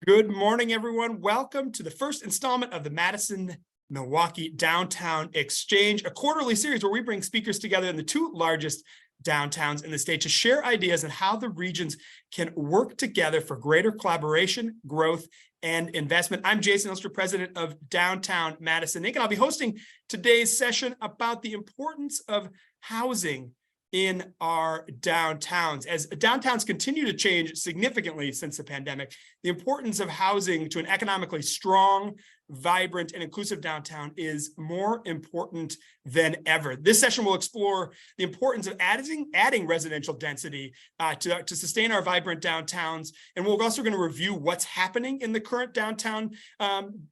Good morning, everyone. Welcome to the first installment of the Madison Milwaukee Downtown Exchange, a quarterly series where we bring speakers together in the two largest downtowns in the state to share ideas on how the regions can work together for greater collaboration, growth, and investment. I'm Jason Ilster, president of Downtown Madison, and I'll be hosting today's session about the importance of housing in our downtowns. As downtowns continue to change significantly since the pandemic, the importance of housing to an economically strong, vibrant, and inclusive downtown is more important than ever. This session will explore the importance of adding residential density to sustain our vibrant downtowns. And we're also going to review what's happening in the current downtown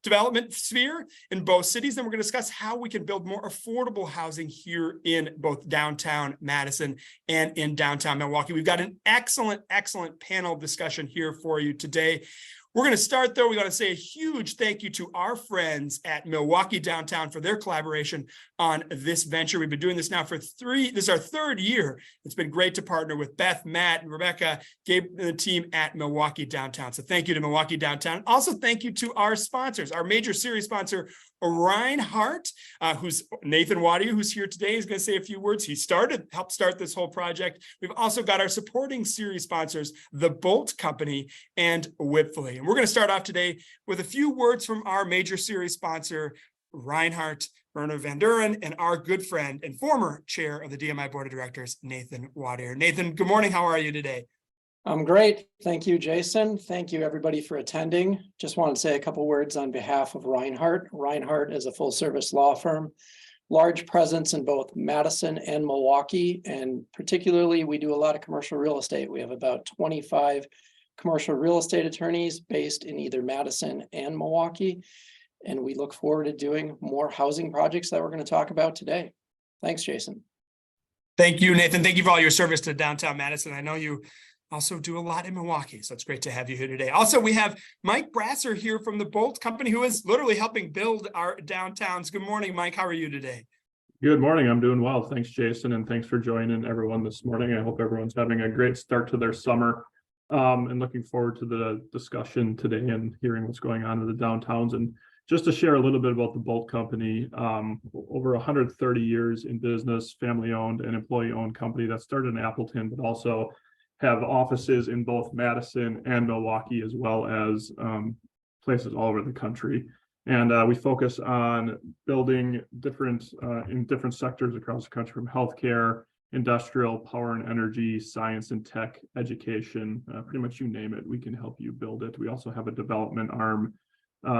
development sphere in both cities. Then we're going to discuss how we can build more affordable housing here in both downtown Madison and in downtown Milwaukee. We've got an excellent panel discussion here for you today. We're going to start, though. We want to say a huge thank you to our friends at Milwaukee Downtown for their collaboration on this venture. We've been doing this now for this is our third year. It's been great to partner with Beth, Matt, and Rebecca, Gabe, and the team at Milwaukee Downtown. So thank you to Milwaukee Downtown. Also, thank you to our sponsors, our major series sponsor, Reinhardt, who's Nathan Wadier, who's here today, is going to say a few words. He helped start this whole project. We've also got our supporting series sponsors, The Bolt Company and Whipfully. And we're going to start off today with a few words from our major series sponsor, Reinhardt, Werner Van Duren, and our good friend and former chair of the DMI Board of Directors, Nathan Wadier. Nathan, good morning. How are you today? I'm great. Thank you, Jason. Thank you, everybody, for attending. Just want to say a couple words on behalf of Reinhardt. Reinhardt is a full-service law firm, large presence in both Madison and Milwaukee, and particularly we do a lot of commercial real estate. We have about 25 commercial real estate attorneys based in either Madison and Milwaukee, and we look forward to doing more housing projects that we're going to talk about today. Thanks, Jason. Thank you, Nathan. Thank you for all your service to downtown Madison. I know you also do a lot in Milwaukee, so it's great to have you here today. Also, we have Mike Brasser here from the Bolt Company, who is literally helping build our downtowns. Good morning, Mike. How are you today? Good morning. I'm doing well. Thanks, Jason, and thanks for joining everyone this morning. I hope everyone's having a great start to their summer, and looking forward to the discussion today and hearing what's going on in the downtowns. And just to share a little bit about the Bolt Company, over 130 years in business, family-owned and employee-owned company that started in Appleton, but also have offices in both Madison and Milwaukee, as well as places all over the country. And we focus on building in different sectors across the country, from healthcare, industrial, power and energy, science and tech, education, pretty much you name it, we can help you build it. We also have a development arm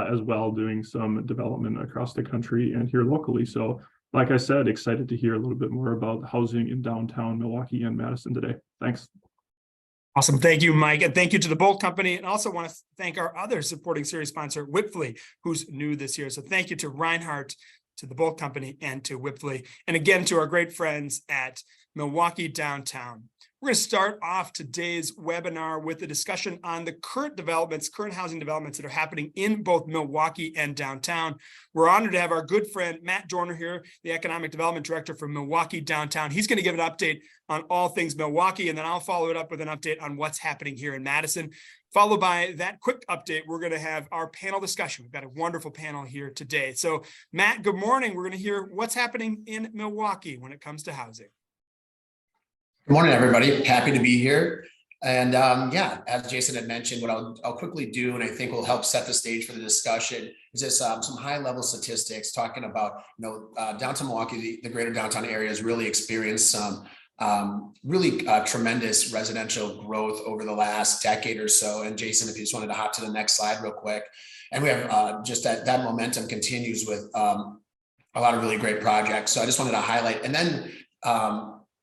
as well, doing some development across the country and here locally. So like I said, excited to hear a little bit more about housing in downtown Milwaukee and Madison today. Thanks. Awesome. Thank you, Mike. And thank you to the Bolt Company. And also want to thank our other supporting series sponsor, Whipfully, who's new this year. So thank you to Reinhardt, to the Bolt Company, and to Whipfully. And again, to our great friends at Milwaukee Downtown. We're going to start off today's webinar with a discussion on the current housing developments that are happening in both Milwaukee and downtown. We're honored to have our good friend, Matt Dorner here, the Economic Development Director for Milwaukee Downtown. He's going to give an update on all things Milwaukee, and then I'll follow it up with an update on what's happening here in Madison. Followed by that quick update, we're going to have our panel discussion. We've got a wonderful panel here today. So, Matt, good morning. We're going to hear what's happening in Milwaukee when it comes to housing. Good morning, everybody. Happy to be here. And yeah, as Jason had mentioned, what I'll quickly do, and I think will help set the stage for the discussion, is just some high-level statistics talking about, downtown Milwaukee, the greater downtown area has really experienced some really tremendous residential growth over the last decade or so. And Jason, if you just wanted to hop to the next slide real quick. And we have just that momentum continues with a lot of really great projects. So I just wanted to highlight, and then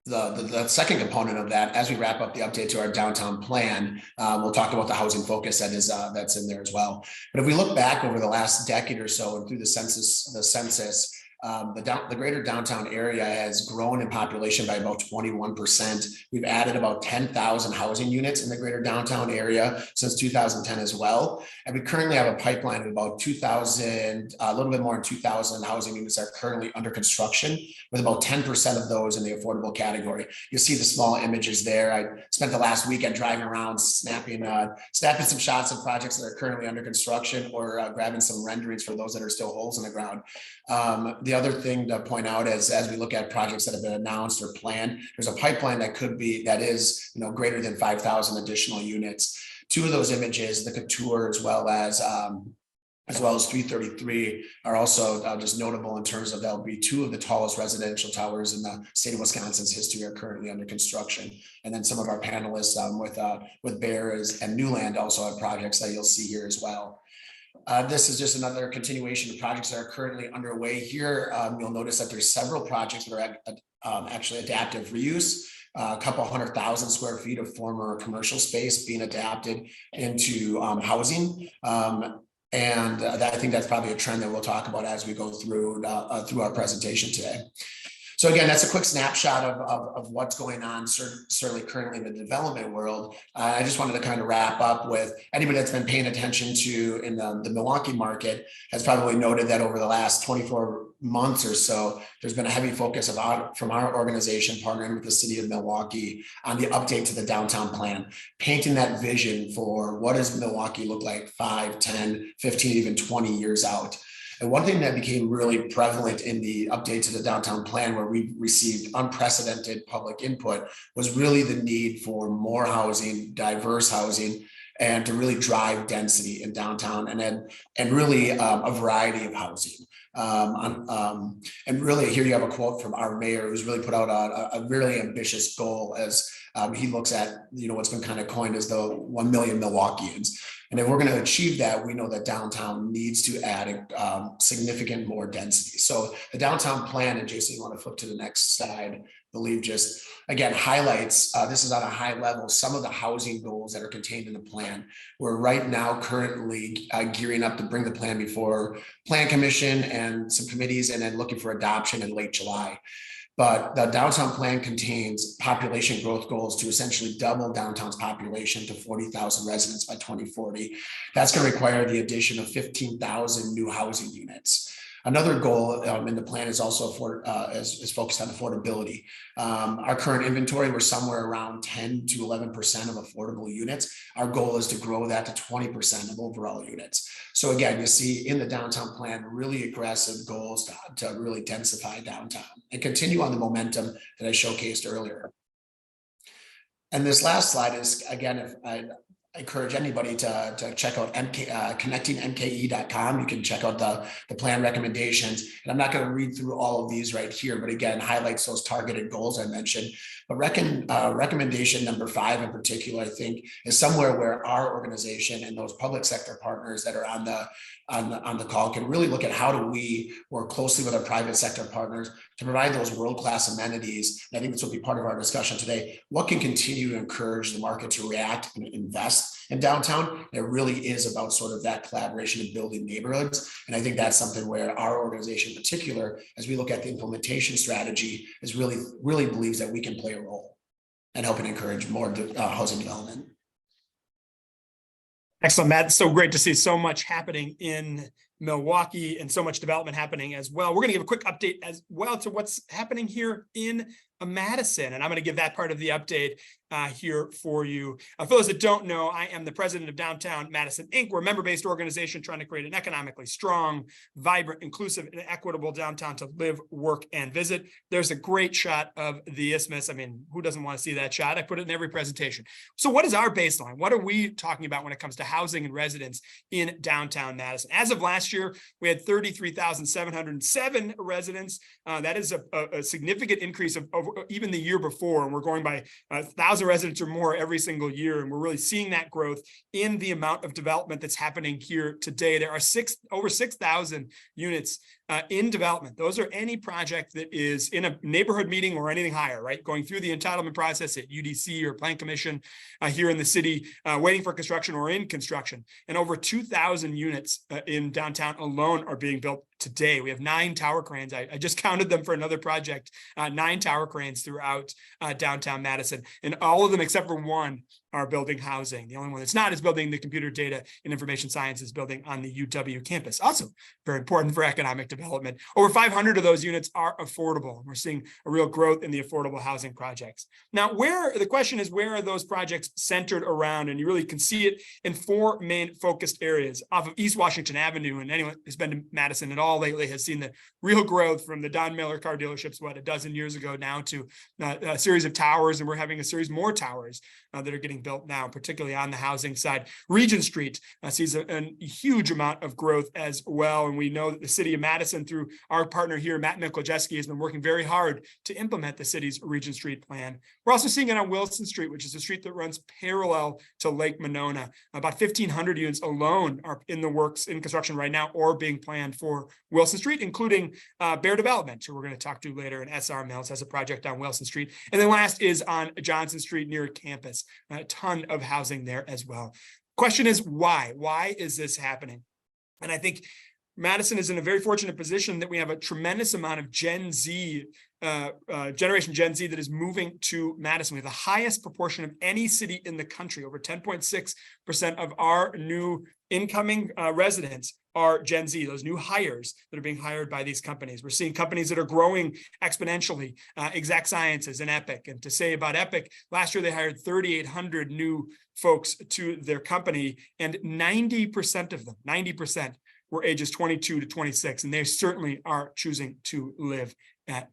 the second component of that, as we wrap up the update to our downtown plan, we'll talk about the housing focus that's in there as well. But if we look back over the last decade or so and through the census, The greater downtown area has grown in population by about 21%. We've added about 10,000 housing units in the greater downtown area since 2010 as well. And we currently have a pipeline of about 2,000, a little bit more than 2,000 housing units are currently under construction, with about 10% of those in the affordable category. You'll see the small images there. I spent the last weekend driving around snapping some shots of projects that are currently under construction, or grabbing some renderings for those that are still holes in the ground. The other thing to point out is, as we look at projects that have been announced or planned, there's a pipeline that is greater than 5,000 additional units. Two of those images, the Couture as well as 333, are also just notable in terms of they'll be two of the tallest residential towers in the state of Wisconsin's history are currently under construction. And then some of our panelists with Bears and Newland also have projects that you'll see here as well. This is just another continuation of projects that are currently underway here. You'll notice that there's several projects that are actually adaptive reuse. A couple 100,000 square feet of former commercial space being adapted into housing. And I think that's probably a trend that we'll talk about as we go through our presentation today. So again, that's a quick snapshot of what's going on, certainly currently in the development world. I just wanted to kind of wrap up with anybody that's been paying attention to in the Milwaukee market has probably noted that over the last 24 months or so, there's been a heavy focus from our organization partnering with the city of Milwaukee on the update to the downtown plan, painting that vision for what does Milwaukee look like 5, 10, 15, even 20 years out. And one thing that became really prevalent in the update to the downtown plan, where we received unprecedented public input, was really the need for more housing, diverse housing, and to really drive density in downtown, and really a variety of housing. And really, here you have a quote from our mayor, who's really put out a really ambitious goal as he looks at what's been kind of coined as the 1 million Milwaukeeans. And if we're going to achieve that, we know that downtown needs to add significant more density. So the downtown plan, and Jason, you want to flip to the next slide, I believe just again highlights, this is on a high level, some of the housing goals that are contained in the plan. We're right now currently gearing up to bring the plan before Plan Commission and some committees, and then looking for adoption in late July. But the downtown plan contains population growth goals to essentially double downtown's population to 40,000 residents by 2040. That's going to require the addition of 15,000 new housing units. Another goal in the plan is also is focused on affordability. Our current inventory, we're somewhere around 10 to 11% of affordable units. Our goal is to grow that to 20% of overall units. So again, you see in the downtown plan, really aggressive goals to really densify downtown and continue on the momentum that I showcased earlier. And this last slide is, again, I encourage anybody to check out connectingmke.com. You can check out the plan recommendations. And I'm not going to read through all of these right here, but again, highlights those targeted goals I mentioned. But recommendation number 5 in particular, I think, is somewhere where our organization and those public sector partners that are on the call can really look at how do we work closely with our private sector partners to provide those world-class amenities. And I think this will be part of our discussion today. What can continue to encourage the market to react and invest in downtown? It really is about sort of that collaboration and building neighborhoods. And I think that's something where our organization in particular, as we look at the implementation strategy, is really believes that we can play a role and help and encourage more housing development. Excellent, Matt. So great to see so much happening in Milwaukee and so much development happening as well. We're going to give a quick update as well to what's happening here in Madison, and I'm going to give that part of the update here for you. For those that don't know, I am the president of Downtown Madison, Inc. We're a member-based organization trying to create an economically strong, vibrant, inclusive, and equitable downtown to live, work, and visit. There's a great shot of the Isthmus. I mean, who doesn't want to see that shot? I put it in every presentation. So what is our baseline? What are we talking about when it comes to housing and residents in downtown Madison? As of last year, we had 33,707 residents. That is a significant increase of even the year before, and we're going by 1,000 residents or more every single year, and we're really seeing that growth in the amount of development that's happening here today. There are over 6,000 units in development. Those are any project that is in a neighborhood meeting or anything higher, right? Going through the entitlement process at UDC or Plan Commission here in the city, waiting for construction or in construction. And over 2,000 units in downtown alone are being built today. We have 9 tower cranes. I just counted them for another project, 9 tower cranes throughout downtown Madison. And all of them except for one are building housing. The only one that's not is building the computer data and information sciences building on the UW campus. Also very important for economic development. Over 500 of those units are affordable. We're seeing a real growth in the affordable housing projects. Now, the question is, where are those projects centered around? And you really can see it in 4 main focused areas off of East Washington Avenue. And anyone who's been to Madison at all lately has seen the real growth from the Don Miller car dealerships, a dozen years ago now, to a series of towers. And we're having a series more towers that are getting built now, particularly on the housing side. Regent Street sees a huge amount of growth as well. And we know that the city of Madison, through our partner here, Matt Mikolajeski, has been working very hard to implement the city's Regent Street plan. We're also seeing it on Wilson Street, which is a street that runs parallel to Lake Monona. About 1,500 units alone are in the works, in construction right now, or being planned for Wilson Street, including Bear Development, who we're going to talk to later, and SR Mills has a project on Wilson Street. And then last is on Johnson Street near campus, a ton of housing there as well. Question is, why? Why is this happening? And I think Madison is in a very fortunate position that we have a tremendous amount of Gen Z, Generation Gen Z, that is moving to Madison. We have the highest proportion of any city in the country. Over 10.6% of our new incoming residents are Gen Z, those new hires that are being hired by these companies. We're seeing companies that are growing exponentially, Exact Sciences and Epic. And to say about Epic, last year they hired 3,800 new folks to their company, and 90% of them, 90%, were ages 22 to 26, and they certainly are choosing to live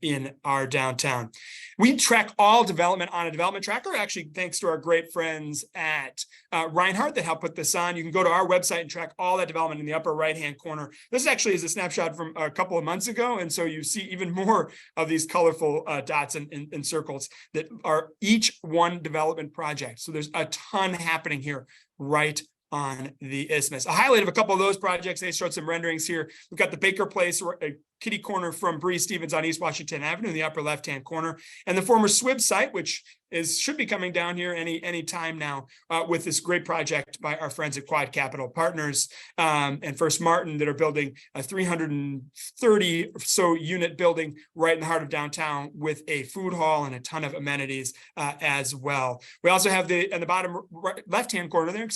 in our downtown. We track all development on a development tracker, actually thanks to our great friends at Reinhardt that help put this on. You can go to our website and track all that development in the upper right-hand corner. This actually is a snapshot from a couple of months ago, and so you see even more of these colorful dots and circles that are each one development project. So there's a ton happening here right on the isthmus. A highlight of a couple of those projects, they showed some renderings here. We've got the Baker Place, a kitty corner from Bree Stevens on East Washington Avenue in the upper left-hand corner, and the former SWIB site, which should be coming down here any time now, with this great project by our friends at Quad Capital Partners and First Martin, that are building a 330 or so unit building right in the heart of downtown with a food hall and a ton of amenities as well. We also have in the bottom left-hand corner there,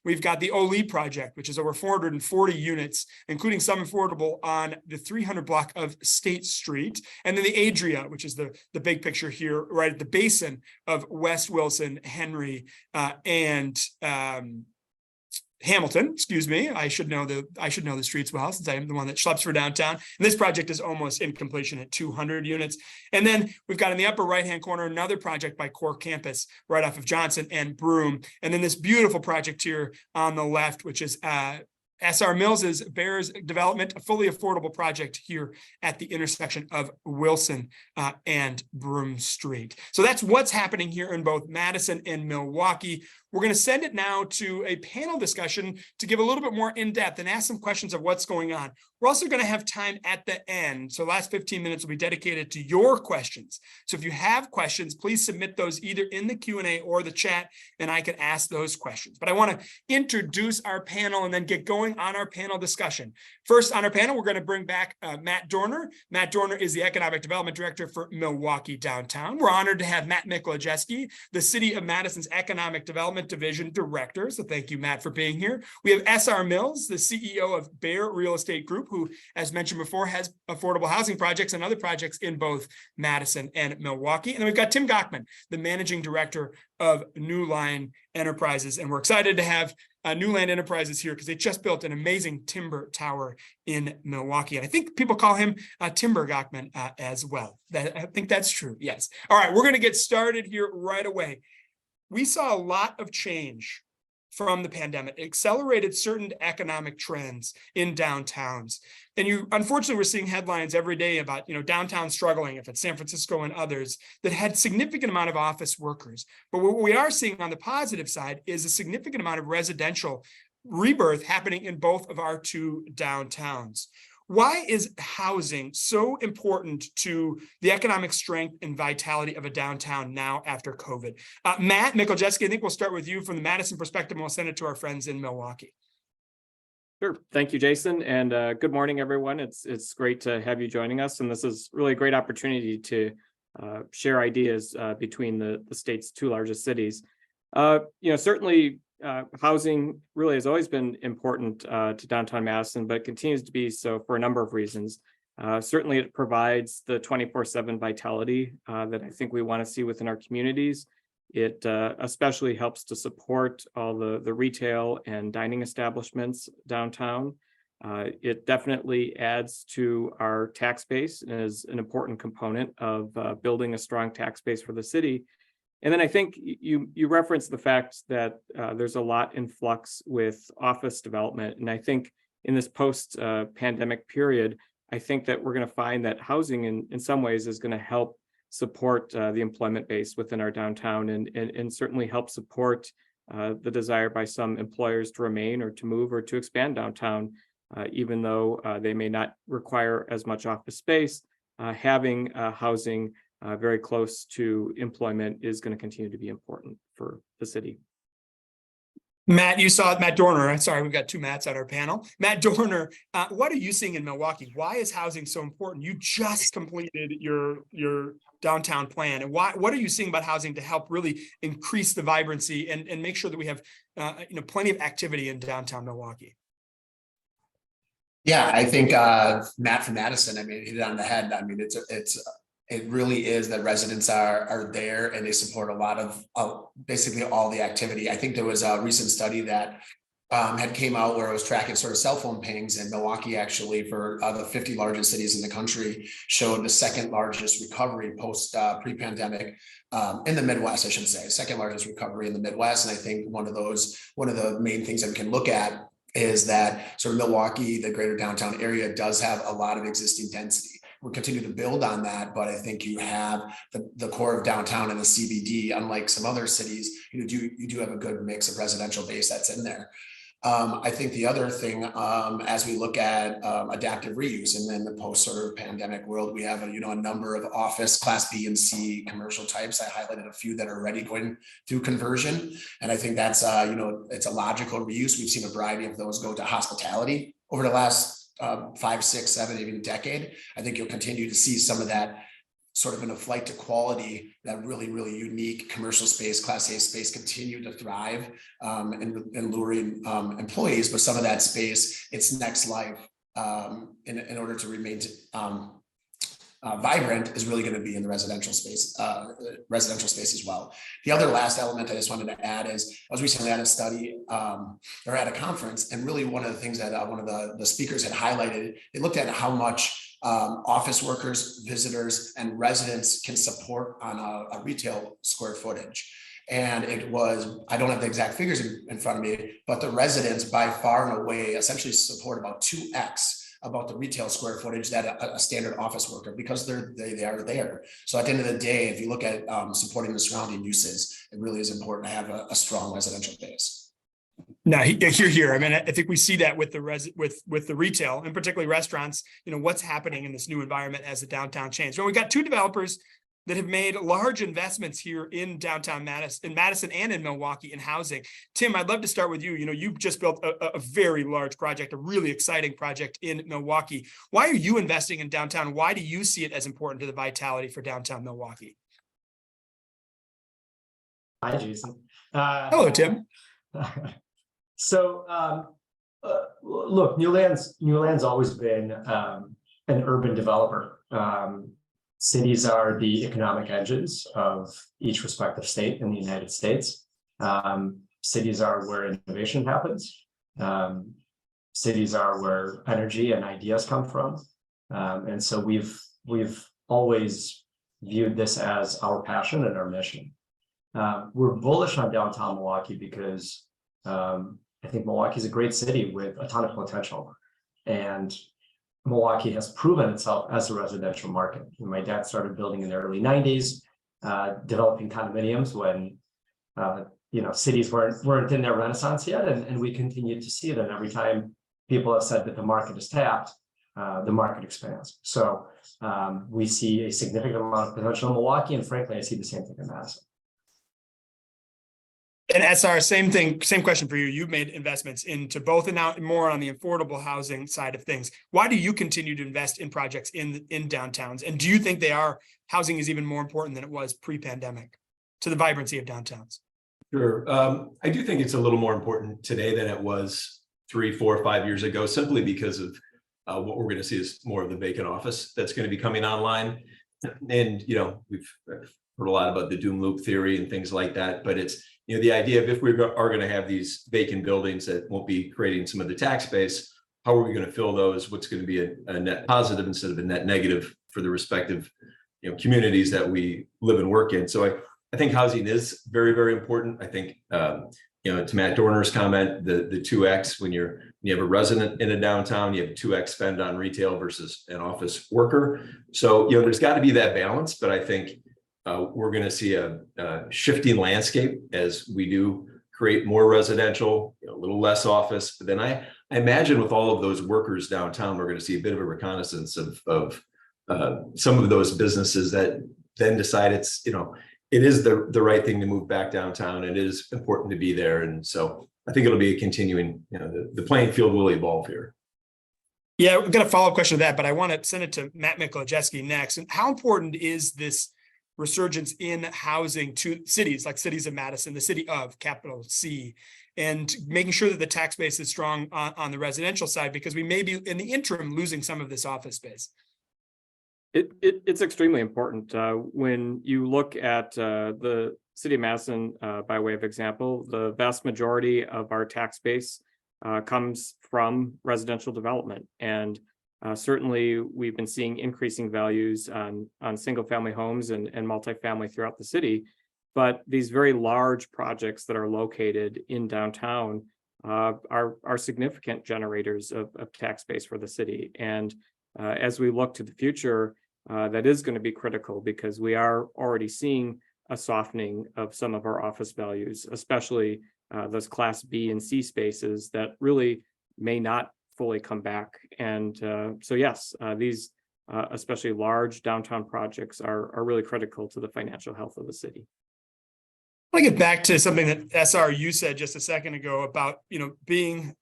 we've got the Oli project, which is over 440 units, including some affordable on the 300 block of State Street. And then the Adria, which is the big picture here, right at the basin of West Wilson, Henry, and Hamilton, I should know the streets well, since I am the one that schleps for downtown. And this project is almost in completion at 200 units. And then we've got in the upper right-hand corner another project by Core Campus right off of Johnson and Broome. And then this beautiful project here on the left, which is SR Mills' Bears Development, a fully affordable project here at the intersection of Wilson and Broome Street. So that's what's happening here in both Madison and Milwaukee. We're going to send it now to a panel discussion to give a little bit more in-depth and ask some questions of what's going on. We're also going to have time at the end. So the last 15 minutes will be dedicated to your questions. So if you have questions, please submit those either in the Q&A or the chat, and I can ask those questions. But I want to introduce our panel and then get going on our panel discussion. First on our panel, we're going to bring back Matt Dorner. Matt Dorner is the Economic Development Director for Milwaukee Downtown. We're honored to have Matt Mikolajeski, the City of Madison's Economic Development Division Director. So thank you, Matt, for being here. We have SR Mills, the CEO of Bear Real Estate Group, who, as mentioned before, has affordable housing projects and other projects in both Madison and Milwaukee. And then we've got Tim Gochman, the Managing Director of New Line Enterprises. And we're excited to have New Line Enterprises here because they just built an amazing timber tower in Milwaukee. And I think people call him Timber Gochman as well. I think that's true. Yes. All right, we're going to get started here right away. We saw a lot of change from the pandemic. It accelerated certain economic trends in downtowns. And unfortunately, we're seeing headlines every day about, downtown struggling, if it's San Francisco and others, that had significant amount of office workers. But what we are seeing on the positive side is a significant amount of residential rebirth happening in both of our two downtowns. Why is housing so important to the economic strength and vitality of a downtown now after COVID? Matt Mikołajewski, I think we'll start with you from the Madison perspective, and we'll send it to our friends in Milwaukee. Sure. Thank you, Jason. And good morning, everyone. It's great to have you joining us. And this is really a great opportunity to share ideas between the state's two largest cities. Certainly housing really has always been important to downtown Madison, but continues to be so for a number of reasons. Certainly it provides the 24/7 vitality that I think we want to see within our communities. It especially helps to support all the retail and dining establishments downtown. It definitely adds to our tax base and is an important component of building a strong tax base for the city. And then I think you referenced the fact that there's a lot in flux with office development. And I think in this post-pandemic period, I think that we're going to find that housing in some ways is going to help support the employment base within our downtown and certainly help support the desire by some employers to remain or to move or to expand downtown, even though they may not require as much office space. Having housing very close to employment is going to continue to be important for the city. Matt, you saw Matt Dorner. Sorry, we've got two Matts on our panel. Matt Dorner, what are you seeing in Milwaukee? Why is housing so important? You just completed your downtown plan, and what are you seeing about housing to help really increase the vibrancy and make sure that we have plenty of activity in downtown Milwaukee? Yeah, I think Matt from Madison, I mean, hit it on the head. I mean, it really is that residents are there and they support a lot of basically all the activity. I think there was a recent study that had came out where it was tracking sort of cell phone pings, and Milwaukee actually for the 50 largest cities in the country showed the second largest recovery post pre-pandemic in the Midwest, I should say, second largest recovery in the Midwest. And I think one of the main things that we can look at is that sort of Milwaukee, the greater downtown area, does have a lot of existing density. We'll continue to build on that, but I think you have the core of downtown and the CBD, unlike some other cities, you do have a good mix of residential base that's in there. I think the other thing, as we look at adaptive reuse, and then the post sort of pandemic world, we have a number of office class B and C commercial types. I highlighted a few that are already going through conversion, and I think that's it's a logical reuse. We've seen a variety of those go to hospitality over the last 5, 6, 7, even a decade. I think you'll continue to see some of that sort of in a flight to quality, that really, really unique commercial space, class A space, continue to thrive and luring employees, but some of that space, its next life in order to remain vibrant is really going to be in the residential space as well. The other last element I just wanted to add is I was recently at a study or at a conference, and really one of the things that one of the speakers had highlighted, they looked at how much office workers, visitors, and residents can support on a retail square footage. And it was, I don't have the exact figures in front of me, but the residents by far and away essentially support about 2x about the retail square footage that a standard office worker, because they are there. So at the end of the day, if you look at supporting the surrounding uses, it really is important to have a strong residential base. Now, here. I mean, I think we see that with the retail, and particularly restaurants. What's happening in this new environment as the downtown changes. Well, we've got two developers that have made large investments here in downtown Madison and in Milwaukee in housing. Tim, I'd love to start with you. You've just built a very large project, a really exciting project in Milwaukee. Why are you investing in downtown? Why do you see it as important to the vitality for downtown Milwaukee? Hi, Jason. Hello, Tim. So, look, Newland's always been an urban developer. Cities are the economic engines of each respective state in the United States. Cities are where innovation happens. Cities are where energy and ideas come from. And so we've always viewed this as our passion and our mission. We're bullish on downtown Milwaukee because I think Milwaukee is a great city with a ton of potential. And Milwaukee has proven itself as a residential market. My dad started building in the early 90s, developing condominiums when cities weren't in their renaissance yet, and we continue to see it. And every time people have said that the market is tapped, the market expands. So we see a significant amount of potential in Milwaukee, and frankly, I see the same thing in Madison. And SR, same thing, same question for you. You've made investments into both and now more on the affordable housing side of things. Why do you continue to invest in projects in downtowns? And do you think housing is even more important than it was pre-pandemic to the vibrancy of downtowns? Sure. I do think it's a little more important today than it was 3, 4, 5 years ago, simply because of what we're going to see is more of the vacant office that's going to be coming online. And, we've heard a lot about the doom loop theory and things like that, but it's, the idea of if we are going to have these vacant buildings that won't be creating some of the tax base, how are we going to fill those? What's going to be a net positive instead of a net negative for the respective, communities that we live and work in? So I think housing is very, very important. I think, to Matt Dorner's comment, the 2X, when you have a resident in a downtown, you have 2X spend on retail versus an office worker. So, there's got to be that balance, but I think we're going to see a shifting landscape as we do create more residential, a little less office. But then I imagine with all of those workers downtown, we're going to see a bit of a reconnaissance of some of those businesses that then decide it is the right thing to move back downtown. And it is important to be there. And so I think it'll be a continuing, the playing field will evolve here. Yeah, we've got a follow-up question to that, but I want to send it to Matt Mikolajewski next. And how important is this resurgence in housing to cities like cities of Madison, the city of capital C, and making sure that the tax base is strong on the residential side, because we may be in the interim losing some of this office space? It's extremely important. When you look at the city of Madison, by way of example, the vast majority of our tax base comes from residential development. And certainly we've been seeing increasing values on single family homes and multifamily throughout the city. But these very large projects that are located in downtown are significant generators of tax base for the city. And as we look to the future, that is going to be critical, because we are already seeing a softening of some of our office values, especially those class B and C spaces that really may not fully come back. And so yes, these especially large downtown projects are really critical to the financial health of the city. I want to get back to something that SR you said just a second ago about being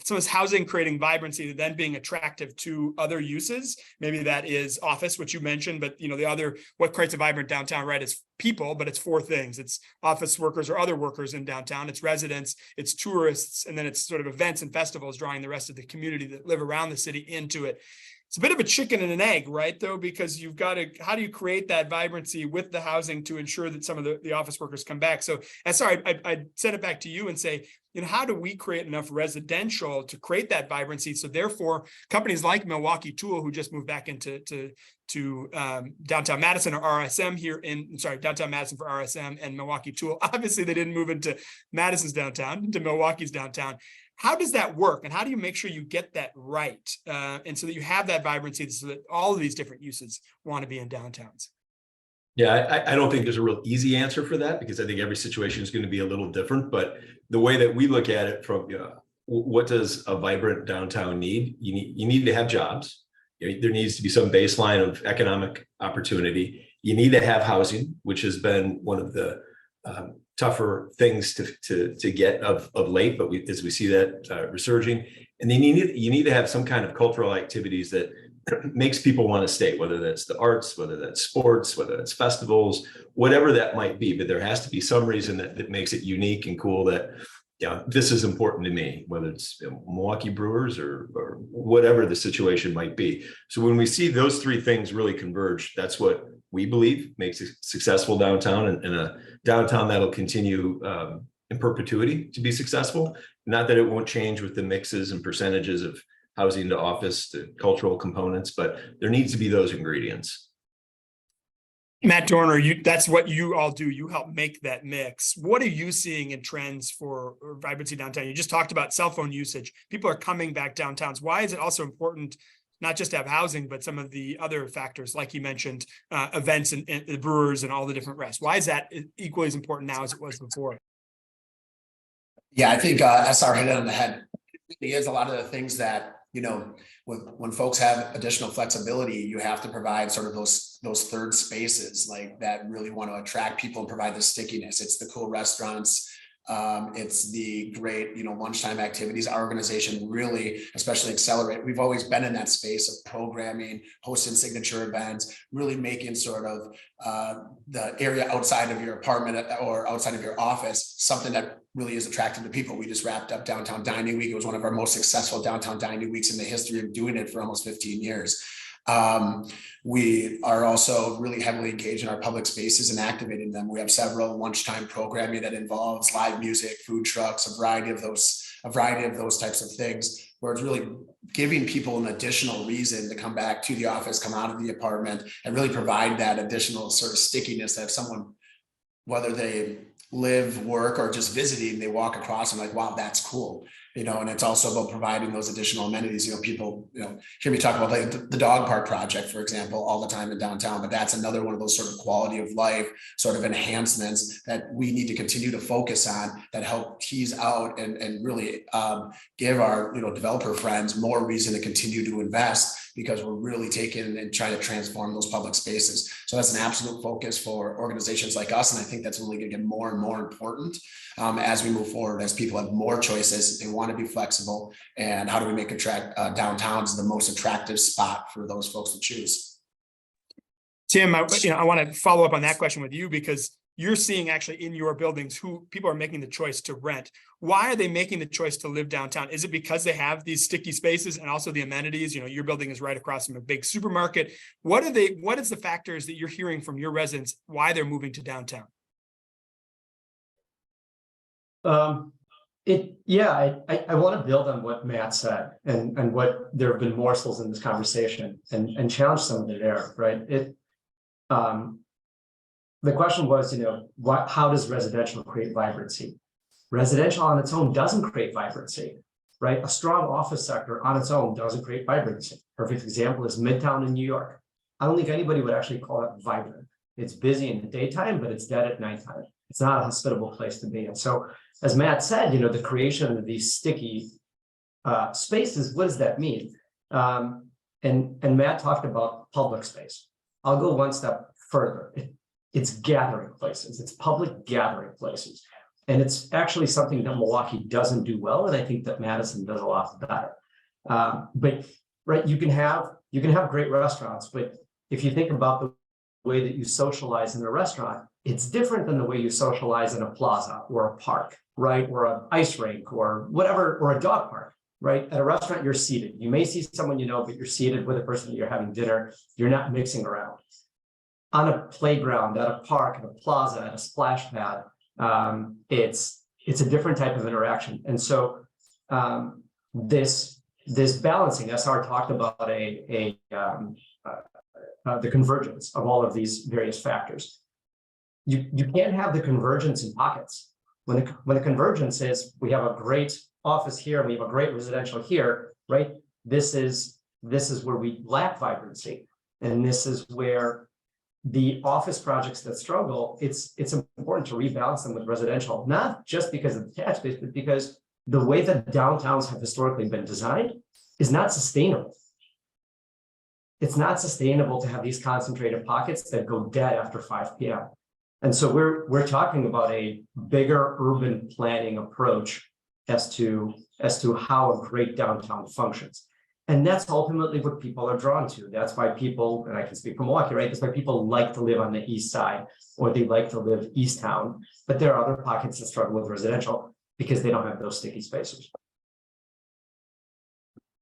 some of this housing creating vibrancy, then being attractive to other uses. Maybe that is office, which you mentioned, but the other, what creates a vibrant downtown, right, is people, but it's 4 things. It's office workers or other workers in downtown, it's residents, it's tourists, and then it's sort of events and festivals drawing the rest of the community that live around the city into it. It's a bit of a chicken and an egg, right, though, because you've got to, how do you create that vibrancy with the housing to ensure that some of the office workers come back? So sorry, I'd send it back to you and say, how do we create enough residential to create that vibrancy? So therefore, companies like Milwaukee Tool, who just moved back into downtown Madison, or RSM here downtown Madison for RSM, and Milwaukee Tool. Obviously, they didn't move into Madison's downtown, into Milwaukee's downtown. How does that work? And how do you make sure you get that right? And so that you have that vibrancy so that all of these different uses want to be in downtowns? Yeah, I don't think there's a real easy answer for that, because I think every situation is going to be a little different. But the way that we look at it from, what does a vibrant downtown need? You need to have jobs. There needs to be some baseline of economic opportunity. You need to have housing, which has been one of the tougher things to get of late, but as we see that resurging. And then you need to have some kind of cultural activities that makes people want to stay, whether that's the arts, whether that's sports, whether that's festivals, whatever that might be. But there has to be some reason that makes it unique and cool, that this is important to me, whether it's Milwaukee Brewers or whatever the situation might be. So when we see those 3 things really converge, that's what we believe makes a successful downtown, and a downtown that'll continue in perpetuity to be successful. Not that it won't change with the mixes and percentages of housing to office to cultural components, but there needs to be those ingredients. Matt Dorner, that's what you all do. You help make that mix. What are you seeing in trends for vibrancy downtown? You just talked about cell phone usage. People are coming back downtowns. Why is it also important not just to have housing, but some of the other factors, like you mentioned, events and the brewers and all the different rests? Why is that equally as important now as it was before? Yeah, I think SR hit it on the head. It really is a lot of the things that when folks have additional flexibility, you have to provide sort of those third spaces like that really want to attract people and provide the stickiness. It's the cool restaurants. It's the great, lunchtime activities. Our organization really, especially Accelerate. We've always been in that space of programming, hosting signature events, really making sort of the area outside of your apartment or outside of your office something that really is attractive to people. We just wrapped up Downtown Dining Week. It was one of our most successful Downtown Dining Weeks in the history of doing it for almost 15 years. We are also really heavily engaged in our public spaces and activating them. We have several lunchtime programming that involves live music, food trucks, a variety of those types of things, where it's really giving people an additional reason to come back to the office, come out of the apartment, and really provide that additional sort of stickiness that if someone, whether they live, work, or just visiting, they walk across and like, wow, that's cool. And it's also about providing those additional amenities. People, hear me talk about like the dog park project, for example, all the time in downtown, but that's another one of those sort of quality of life sort of enhancements that we need to continue to focus on that help tease out and really give our, developer friends more reason to continue to invest, because we're really taking and trying to transform those public spaces. So that's an absolute focus for organizations like us. And I think that's only going to get more and more important as we move forward, as people have more choices, they want to be flexible. And how do we make downtowns the most attractive spot for those folks to choose? Tim, I want to follow up on that question with you, because you're seeing actually in your buildings who people are making the choice to rent. Why are they making the choice to live downtown? Is it because they have these sticky spaces and also the amenities? Your building is right across from a big supermarket. What is the factors that you're hearing from your residents why they're moving to downtown? I want to build on what Matt said and what there have been morsels in this conversation and challenge some of it there, right? The question was, how does residential create vibrancy? Residential on its own doesn't create vibrancy, right? A strong office sector on its own doesn't create vibrancy. Perfect example is Midtown in New York. I don't think anybody would actually call it vibrant. It's busy in the daytime, but it's dead at nighttime. It's not a hospitable place to be. And so, as Matt said, the creation of these sticky spaces, what does that mean? And Matt talked about public space. I'll go one step further. It's gathering places. It's public gathering places. And it's actually something that Milwaukee doesn't do well. And I think that Madison does a lot better. But right, you can have great restaurants, but if you think about the way that you socialize in a restaurant, it's different than the way you socialize in a plaza or a park, right? Or an ice rink or whatever, or a dog park, right? At a restaurant, you're seated. You may see someone but you're seated with a person that you're having dinner. You're not mixing around. On a playground, at a park, at a plaza, at a splash pad, it's a different type of interaction. And so this balancing, SR talked about the convergence of all of these various factors. You can't have the convergence in pockets. When the convergence is, we have a great office here, we have a great residential here, right? This is where we lack vibrancy. And this is where the office projects that struggle, it's important to rebalance them with residential, not just because of the tax base, but because the way that downtowns have historically been designed is not sustainable. It's not sustainable to have these concentrated pockets that go dead after 5 p.m. And so we're talking about a bigger urban planning approach as to how a great downtown functions. And that's ultimately what people are drawn to. That's why people, and I can speak from Milwaukee, right? That's why people like to live on the east side, or they like to live east town. But there are other pockets that struggle with residential because they don't have those sticky spaces.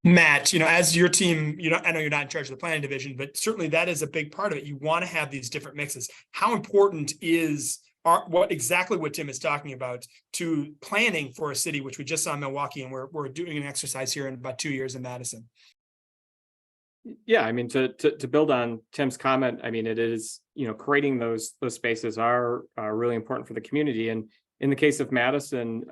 Matt, as your team, I know you're not in charge of the planning division, but certainly that is a big part of it. You want to have these different mixes. How important is what Tim is talking about to planning for a city, which we just saw in Milwaukee, and we're doing an exercise here in about 2 years in Madison? Yeah, to build on Tim's comment, it is, creating those spaces are really important for the community. And in the case of Madison,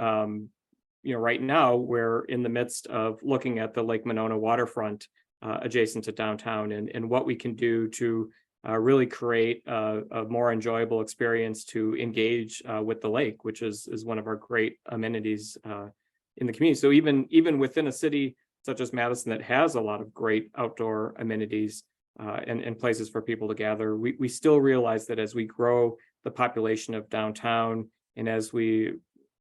right now we're in the midst of looking at the Lake Monona waterfront adjacent to downtown, and what we can do to really create a more enjoyable experience to engage with the lake, which is one of our great amenities in the community. So even within a city such as Madison that has a lot of great outdoor amenities and places for people to gather, we still realize that as we grow the population of downtown and as we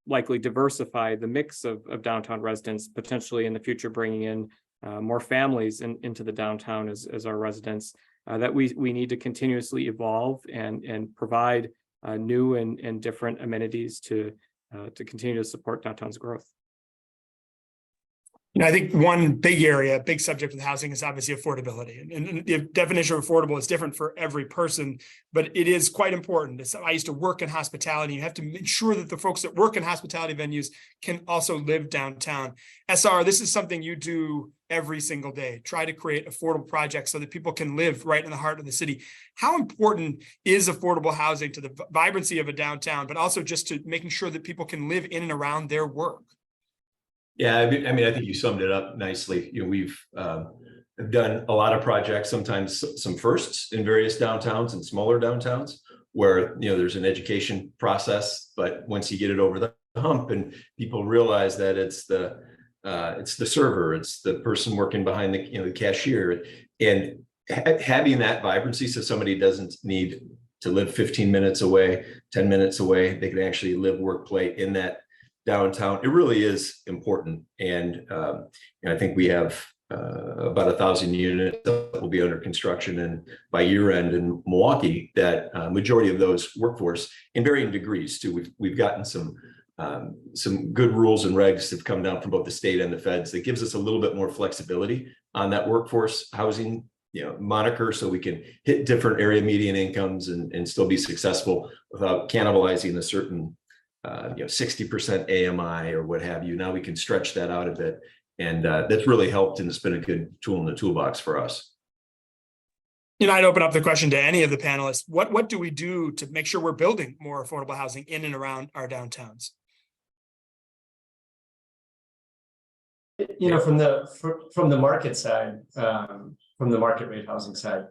likely diversify the mix of downtown residents, potentially in the future bringing in more families into the downtown as our residents, that we need to continuously evolve and provide new and different amenities to continue to support downtown's growth. I think one big area, big subject with housing is obviously affordability. And the definition of affordable is different for every person, but it is quite important. I used to work in hospitality. You have to ensure that the folks that work in hospitality venues can also live downtown. SR, this is something you do every single day. Try to create affordable projects so that people can live right in the heart of the city. How important is affordable housing to the vibrancy of a downtown, but also just to making sure that people can live in and around their work? Yeah, I mean, I think you summed it up nicely. We've done a lot of projects, sometimes some firsts in various downtowns and smaller downtowns where, there's an education process, but once you get it over the hump and people realize that it's the server, it's the person working behind the cashier, and having that vibrancy so somebody doesn't need to live 15 minutes away, 10 minutes away, they can actually live, work, play in that downtown. It really is important. And I think we have about 1,000 units that will be under construction and by year end in Milwaukee, that majority of those workforce in varying degrees too. We've gotten some good rules and regs that have come down from both the state and the feds that gives us a little bit more flexibility on that workforce housing moniker, so we can hit different area median incomes and still be successful without cannibalizing a certain 60% AMI or what have you. Now we can stretch that out a bit, and that's really helped, and it's been a good tool in the toolbox for us. I'd open up the question to any of the panelists. What do we do to make sure we're building more affordable housing in and around our downtowns? From the market side, from the market rate housing side,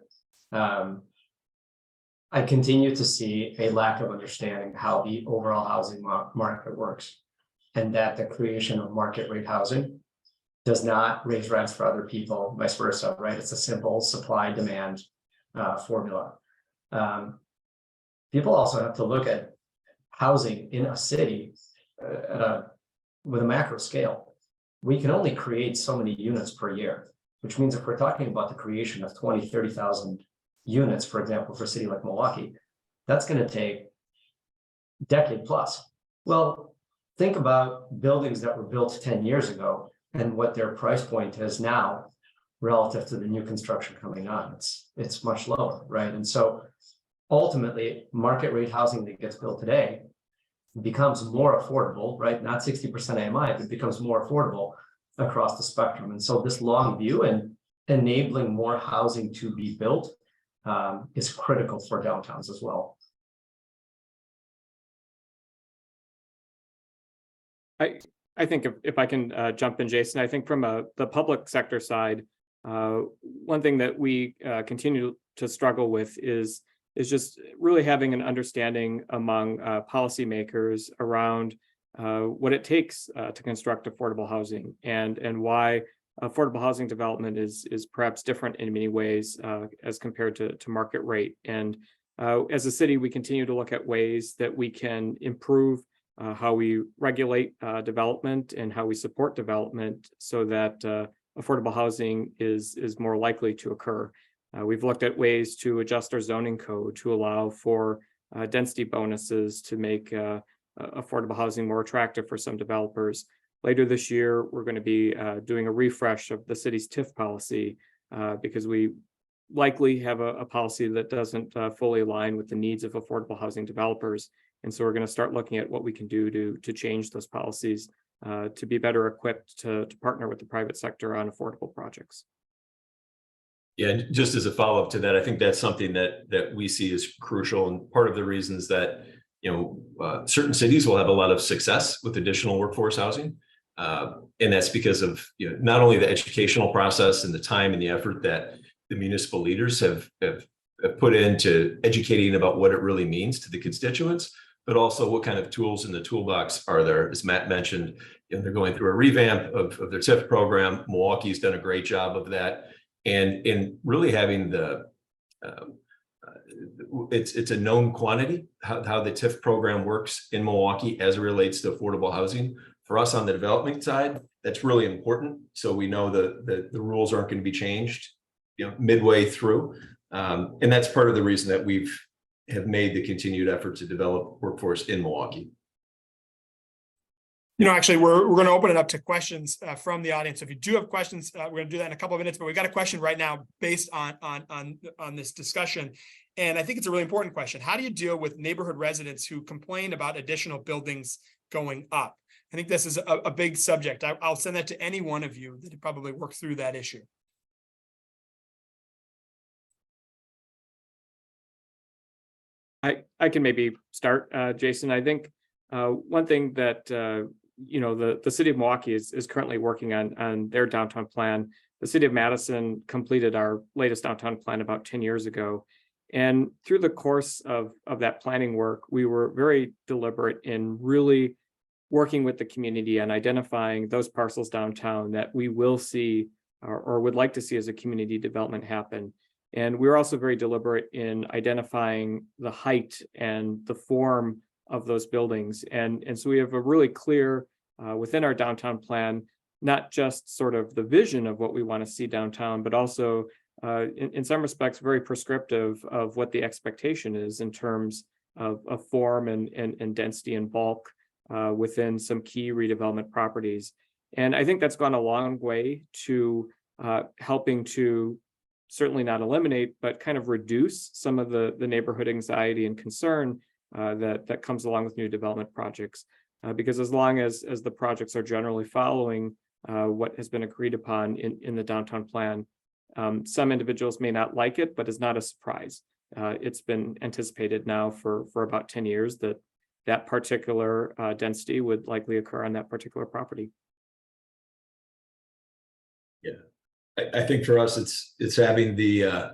I continue to see a lack of understanding how the overall housing market works, and that the creation of market rate housing does not raise rents for other people, vice versa, right? It's a simple supply demand formula. People also have to look at housing in a city with a macro scale. We can only create so many units per year, which means if we're talking about the creation of 20, 30,000 units, for example, for a city like Milwaukee, that's going to take a decade plus. Well, think about buildings that were built 10 years ago and what their price point is now relative to the new construction coming on. It's much lower, right? And so ultimately, market rate housing that gets built today becomes more affordable, right? Not 60% AMI, but it becomes more affordable across the spectrum. And so this long view and enabling more housing to be built is critical for downtowns as well. I think if I can jump in, Jason, I think from the public sector side, one thing that we continue to struggle with is just really having an understanding among policymakers around what it takes to construct affordable housing and why affordable housing development is perhaps different in many ways as compared to market rate. And as a city, we continue to look at ways that we can improve how we regulate development and how we support development so that affordable housing is more likely to occur. We've looked at ways to adjust our zoning code to allow for density bonuses to make affordable housing more attractive for some developers. Later this year, we're going to be doing a refresh of the city's TIF policy because we likely have a policy that doesn't fully align with the needs of affordable housing developers. And so we're going to start looking at what we can do to change those policies to be better equipped to partner with the private sector on affordable projects. Yeah, just as a follow-up to that, I think that's something that we see as crucial, and part of the reasons that certain cities will have a lot of success with additional workforce housing, and that's because of not only the educational process and the time and the effort that the municipal leaders have put into educating about what it really means to the constituents, but also what kind of tools in the toolbox are there? As Matt mentioned, they're going through a revamp of their TIF program. Milwaukee's done a great job of that. And in really having the, it's a known quantity, how the TIF program works in Milwaukee as it relates to affordable housing. For us on the development side, that's really important. So we know the rules aren't going to be changed, midway through. And that's part of the reason that have made the continued effort to develop workforce in Milwaukee. Actually, we're going to open it up to questions from the audience. So if you do have questions, we're going to do that in a couple of minutes, but we got a question right now based on this discussion. And I think it's a really important question. How do you deal with neighborhood residents who complain about additional buildings going up? I think this is a big subject. I'll send that to any one of you that probably work through that issue. I can maybe start, Jason. I think one thing that the city of Milwaukee is currently working on their downtown plan. The city of Madison completed our latest downtown plan about 10 years ago. And through the course of that planning work, we were very deliberate in really working with the community and identifying those parcels downtown that we will see or would like to see as a community development happen. And we're also very deliberate in identifying the height and the form of those buildings. And so we have a really clear within our downtown plan, not just sort of the vision of what we want to see downtown, but also in some respects, very prescriptive of what the expectation is in terms of form and density and bulk within some key redevelopment properties. And I think that's gone a long way to helping to certainly not eliminate, but kind of reduce some of the neighborhood anxiety and concern that comes along with new development projects. Because as long as the projects are generally following what has been agreed upon in the downtown plan, some individuals may not like it, but it's not a surprise. It's been anticipated now for about 10 years that particular density would likely occur on that particular property. Yeah, I think for us, it's having the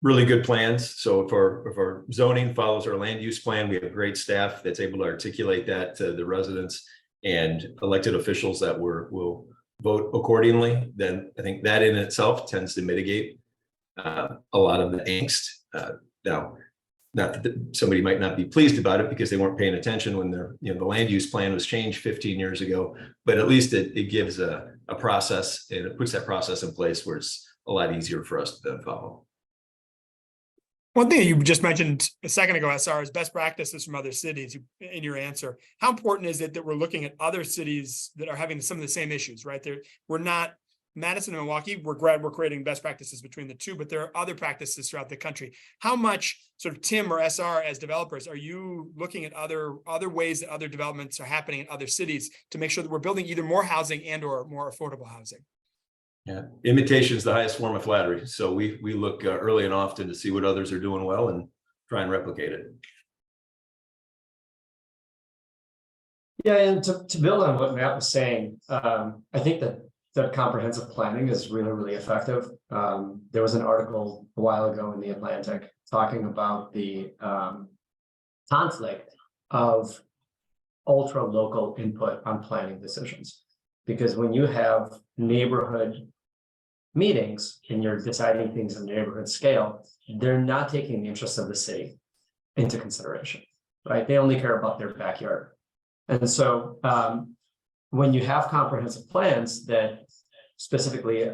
really good plans. So if our zoning follows our land use plan, we have great staff that's able to articulate that to the residents and elected officials that will vote accordingly. Then I think that in itself tends to mitigate a lot of the angst. Now, not that somebody might not be pleased about it because they weren't paying attention when the land use plan was changed 15 years ago, but at least it gives a process and it puts that process in place where it's a lot easier for us to then follow. One thing you just mentioned a second ago, SR, is best practices from other cities in your answer. How important is it that we're looking at other cities that are having some of the same issues, right? We're not Madison and Milwaukee, we're glad we're creating best practices between the two, but there are other practices throughout the country. How much sort of Tim or SR as developers, are you looking at other ways that other developments are happening in other cities to make sure that we're building either more housing and or more affordable housing? Yeah, imitation is the highest form of flattery. So we look early and often to see what others are doing well and try and replicate it. Yeah, and to build on what Matt was saying, I think that comprehensive planning is really, really effective. There was an article a while ago in the Atlantic talking about the conflict of ultra local input on planning decisions. Because when you have neighborhood meetings and you're deciding things on neighborhood scale, they're not taking the interests of the city into consideration, right? They only care about their backyard. And so when you have comprehensive plans that specifically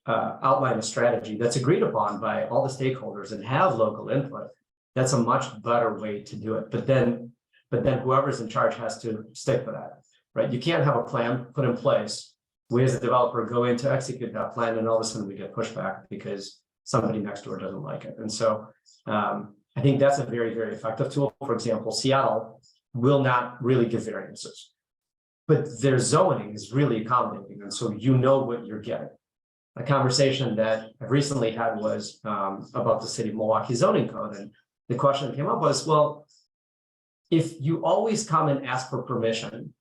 outline a strategy that's agreed upon by all the stakeholders and have local input, that's a much better way to do it. But then whoever's in charge has to stick to that. Right, you can't have a plan put in place. We as a developer go in to execute that plan, and all of a sudden we get pushback because somebody next door doesn't like it. And so I think that's a very, very effective tool. For example, Seattle will not really give variances, but their zoning is really accommodating, and so you know what you're getting. A conversation that I recently had was about the city of Milwaukee zoning code, and the question that came up was, well, if you always come and ask for permission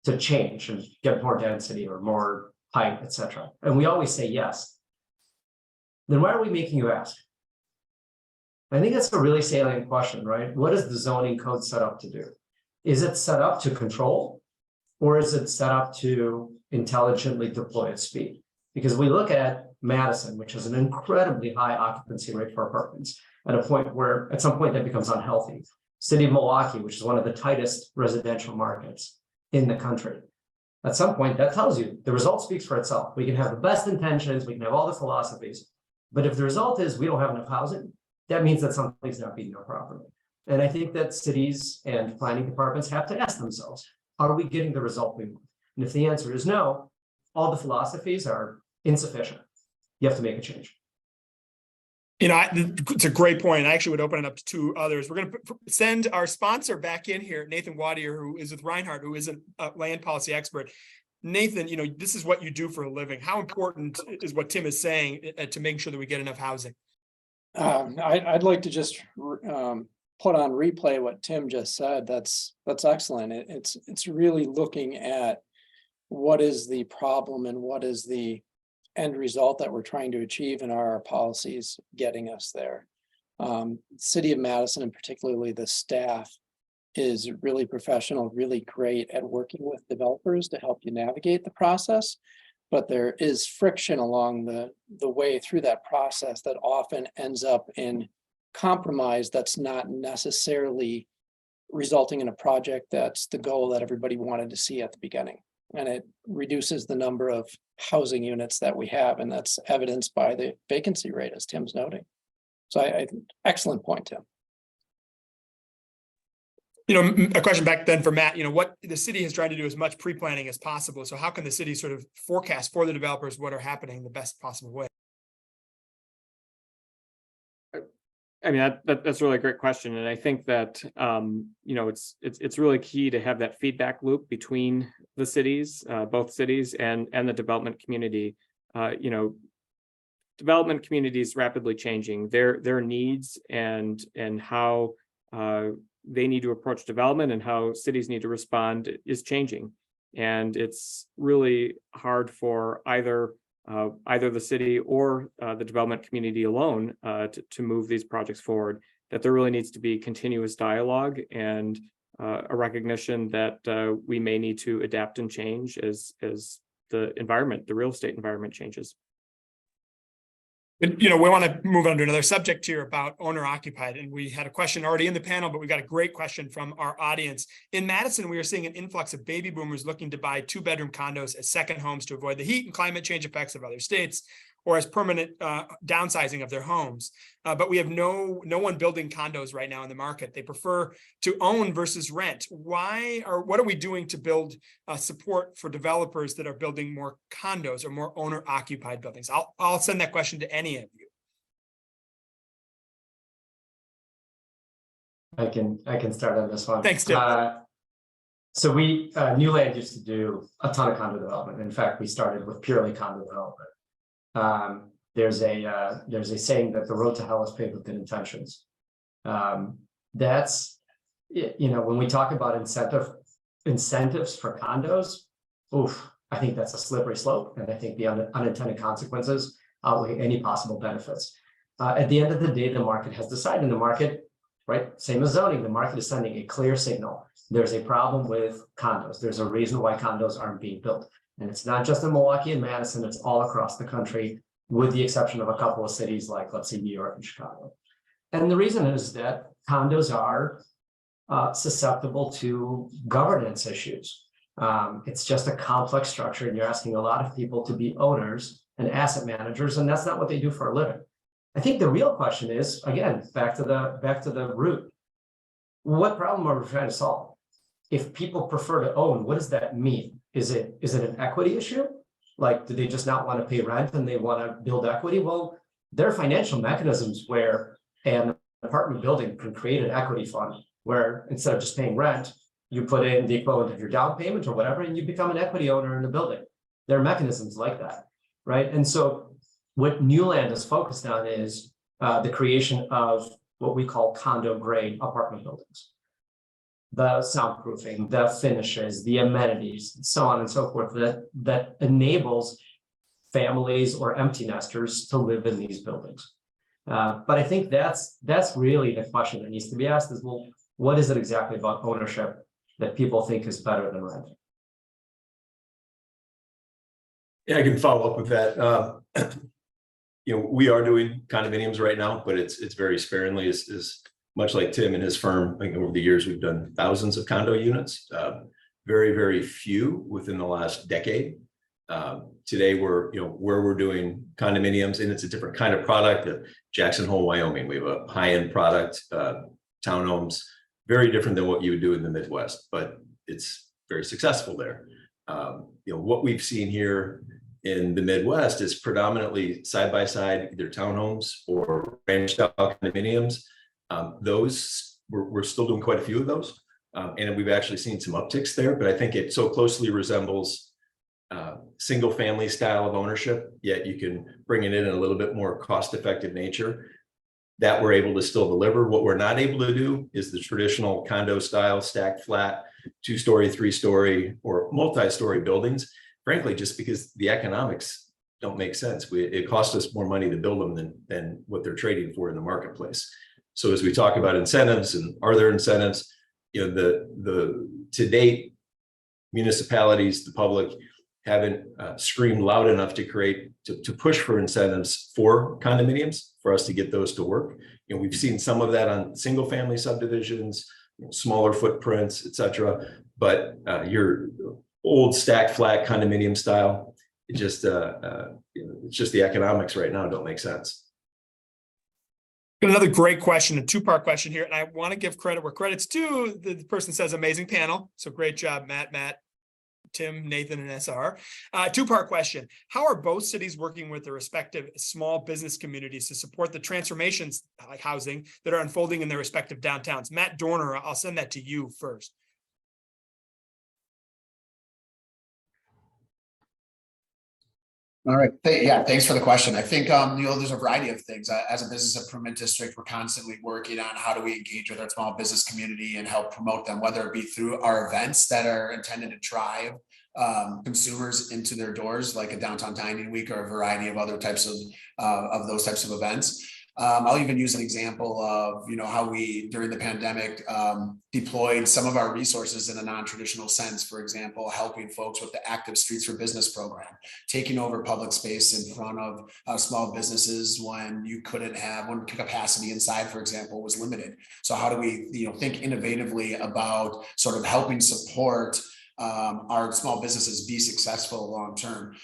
to change and get more density or more height, etc., and we always say yes, then why are we making you ask? I think that's a really salient question, right? What is the zoning code set up to do? Is it set up to control, or is it set up to intelligently deploy at speed? Because we look at Madison, which has an incredibly high occupancy rate for apartments, at a point where at some point that becomes unhealthy. City of Milwaukee, which is one of the tightest residential markets in the country. At some point, that tells you the result speaks for itself. We can have the best intentions, we can have all the philosophies, but if the result is we don't have enough housing, that means that something's not being done properly. And I think that cities and planning departments have to ask themselves, are we getting the result we want? And if the answer is no, all the philosophies are insufficient. You have to make a change. It's a great point. I actually would open it up to two others. We're going to send our sponsor back in here, Nathan Wadier, who is with Reinhardt, who is a land policy expert. Nathan, this is what you do for a living. How important is what Tim is saying to making sure that we get enough housing? I'd like to just put on replay what Tim just said. That's excellent. It's really looking at what is the problem and what is the end result that we're trying to achieve, and are our policies getting us there. City of Madison, and particularly the staff, is really professional, really great at working with developers to help you navigate the process. But there is friction along the way through that process that often ends up in compromise that's not necessarily resulting in a project that's the goal that everybody wanted to see at the beginning. And it reduces the number of housing units that we have, and that's evidenced by the vacancy rate, as Tim's noting. So I excellent point, Tim. A question back then for Matt, what the city has tried to do as much pre-planning as possible. So how can the city sort of forecast for the developers what are happening in the best possible way? I mean, that's a really great question. And I think that, it's really key to have that feedback loop between the cities, both cities and the development community. Development community is rapidly changing. Their needs and how they need to approach development and how cities need to respond is changing. And it's really hard for either the city or the development community alone to move these projects forward. That there really needs to be continuous dialogue and a recognition that we may need to adapt and change as the real estate environment changes. We want to move on to another subject here about owner occupied. And we had a question already in the panel, but we got a great question from our audience. In Madison, we are seeing an influx of baby boomers looking to buy 2-bedroom condos as second homes to avoid the heat and climate change effects of other states, or as permanent downsizing of their homes. But we have no one building condos right now in the market. They prefer to own versus rent. What are we doing to build support for developers that are building more condos or more owner occupied buildings? I'll send that question to any of you. I can start on this one. Thanks, Tim. So New Land used to do a ton of condo development. In fact, we started with purely condo development. There's a saying that the road to hell is paved with good intentions. That's, when we talk about incentives for condos, I think that's a slippery slope. And I think the unintended consequences outweigh any possible benefits. At the end of the day, the market has decided, the market, right? Same as zoning, the market is sending a clear signal. There's a problem with condos. There's a reason why condos aren't being built. And it's not just in Milwaukee and Madison, it's all across the country, with the exception of a couple of cities like, let's say, New York and Chicago. And the reason is that condos are susceptible to governance issues. It's just a complex structure, and you're asking a lot of people to be owners and asset managers, and that's not what they do for a living. I think the real question is, again, back to the root. What problem are we trying to solve? If people prefer to own, what does that mean? Is it an equity issue? Like, do they just not want to pay rent and they want to build equity? Well, there are financial mechanisms where an apartment building can create an equity fund where instead of just paying rent, you put in the equivalent of your down payment or whatever, and you become an equity owner in the building. There are mechanisms like that, right? And so what New Land is focused on is the creation of what we call condo grade apartment buildings. The soundproofing, the finishes, the amenities, so on and so forth, that enables families or empty nesters to live in these buildings. But I think that's really the question that needs to be asked is, well, what is it exactly about ownership that people think is better than rent? Yeah, I can follow up with that. We are doing condominiums right now, but it's very sparingly. Is much like Tim and his firm. I think over the years we've done thousands of condo units. Very, very few within the last decade. Today where we're doing condominiums, and it's a different kind of product. Jackson Hole, Wyoming, we have a high-end product, townhomes, very different than what you would do in the Midwest, but it's very successful there. What we've seen here in the Midwest is predominantly side-by-side, either townhomes or ranch-style condominiums. Those we're still doing quite a few of those, and we've actually seen some upticks there. But I think it so closely resembles single-family style of ownership, yet you can bring it in a little bit more cost-effective nature that we're able to still deliver. What we're not able to do is the traditional condo style, stacked flat, 2-story, 3-story, or multi-story buildings. Frankly, just because the economics don't make sense. It costs us more money to build them than what they're trading for in the marketplace. So as we talk about incentives, and are there incentives, the to date, municipalities, the public haven't screamed loud enough to push for incentives for condominiums for us to get those to work. We've seen some of that on single family subdivisions, smaller footprints, et cetera. But your old stacked flat condominium style, it's just the economics right now don't make sense. Another great question, a 2-part question here, and I want to give credit where credit's due. The person says amazing panel, so great job, Matt, Tim, Nathan, and SR. 2-part question. How are both cities working with their respective small business communities to support the transformations like housing that are unfolding in their respective downtowns? Matt Dorner, I'll send that to you first. All right. Thanks for the question. I think, there's a variety of things. As a business improvement district, we're constantly working on how do we engage with our small business community and help promote them, whether it be through our events that are intended to drive consumers into their doors, like a downtown dining week or a variety of other types of those types of events. I'll even use an example of, how we, during the pandemic, deployed some of our resources in a non-traditional sense. For example, helping folks with the Active Streets for Business program, taking over public space in front of small businesses when when capacity inside, for example, was limited. So how do we, think innovatively about sort of helping support our small businesses be successful long term?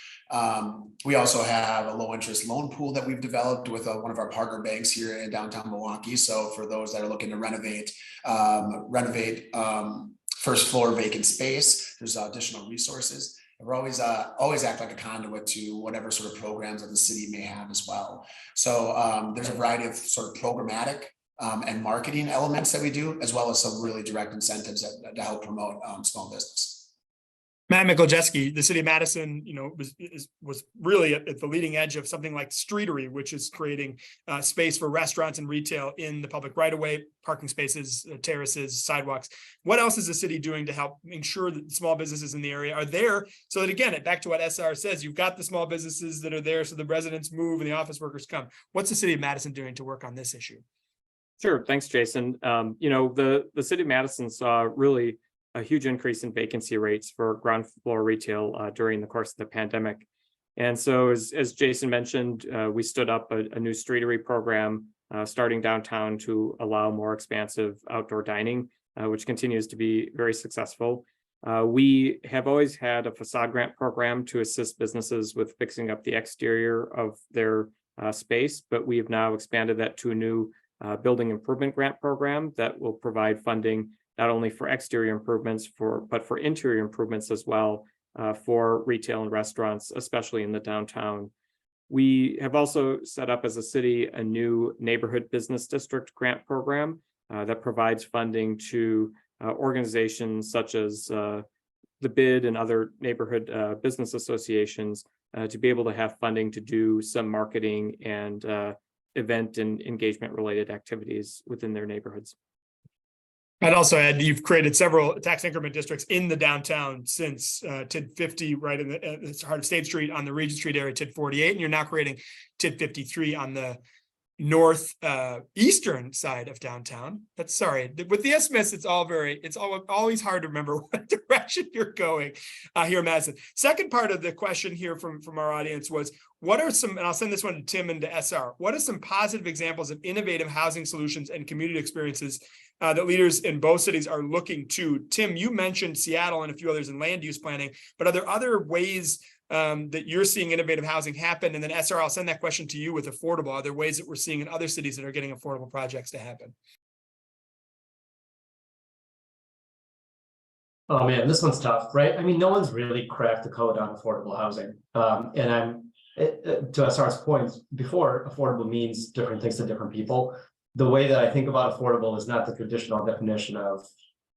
We also have a low interest loan pool that we've developed with one of our partner banks here in downtown Milwaukee. So for those that are looking to renovate first floor vacant space, there's additional resources. And we're always act like a conduit to whatever sort of programs that the city may have as well. So there's a variety of sort of programmatic and marketing elements that we do, as well as some really direct incentives to help promote small business. Matt Mikołajewski, the city of Madison, was really at the leading edge of something like Streetery, which is creating space for restaurants and retail in the public right-of-way, parking spaces, terraces, sidewalks. What else is the city doing to help ensure that small businesses in the area are there? So that, again, back to what SR says, you've got the small businesses that are there, so the residents move and the office workers come. What's the city of Madison doing to work on this issue? Sure. Thanks, Jason. The city of Madison saw really a huge increase in vacancy rates for ground floor retail during the course of the pandemic. And so as Jason mentioned, we stood up a new Streetery program starting downtown to allow more expansive outdoor dining, which continues to be very successful. We have always had a facade grant program to assist businesses with fixing up the exterior of their space, but we have now expanded that to a new building improvement grant program that will provide funding not only for exterior improvements, but for interior improvements as well for retail and restaurants, especially in the downtown. We have also set up as a city a new neighborhood business district grant program that provides funding to organizations such as the BID and other neighborhood business associations to be able to have funding to do some marketing and event and engagement related activities within their neighborhoods. I'd also add you've created several tax increment districts in the downtown since TID 50, right in the heart of State Street, on the Regent Street area, TID 48, and you're now creating TID 53 on the northeastern side of downtown. That's sorry. With the Smiths, it's always hard to remember what direction you're going here in Madison. Second part of the question here from our audience was, what are some, and I'll send this one to Tim and to SR, what are some positive examples of innovative housing solutions and community experiences that leaders in both cities are looking to? Tim, you mentioned Seattle and a few others in land use planning, but are there other ways that you're seeing innovative housing happen? And then SR, I'll send that question to you with affordable. Are there ways that we're seeing in other cities that are getting affordable projects to happen? Oh man, this one's tough, right? I mean, no one's really cracked the code on affordable housing. To SR's point before, affordable means different things to different people. The way that I think about affordable is not the traditional definition of,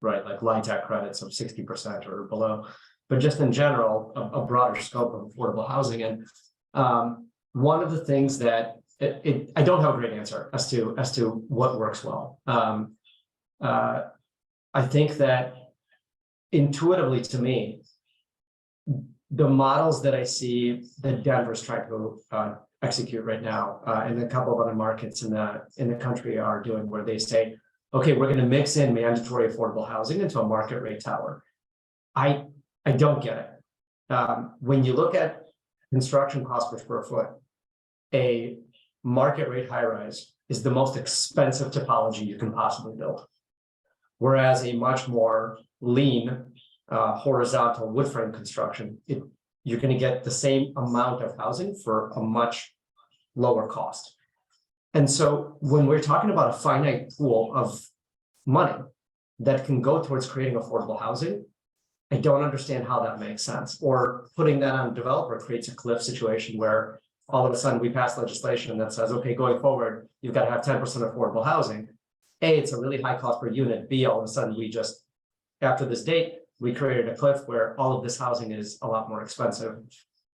right, like LIHTC credits of 60% or below, but just in general, a broader scope of affordable housing. And one of the things that I don't have a great answer as to what works well. I think that intuitively to me, the models that I see that Denver's trying to execute right now, and a couple of other markets in the country are doing, where they say, okay, we're going to mix in mandatory affordable housing into a market rate tower. I don't get it. When you look at construction cost per square foot, a market rate high rise is the most expensive topology you can possibly build. Whereas a much more lean horizontal wood frame construction, you're going to get the same amount of housing for a much lower cost. And so when we're talking about a finite pool of money that can go towards creating affordable housing, I don't understand how that makes sense. Or putting that on a developer creates a cliff situation where all of a sudden we pass legislation that says, okay, going forward, you've got to have 10% affordable housing. A, it's a really high cost per unit. B, all of a sudden we just, after this date, we created a cliff where all of this housing is a lot more expensive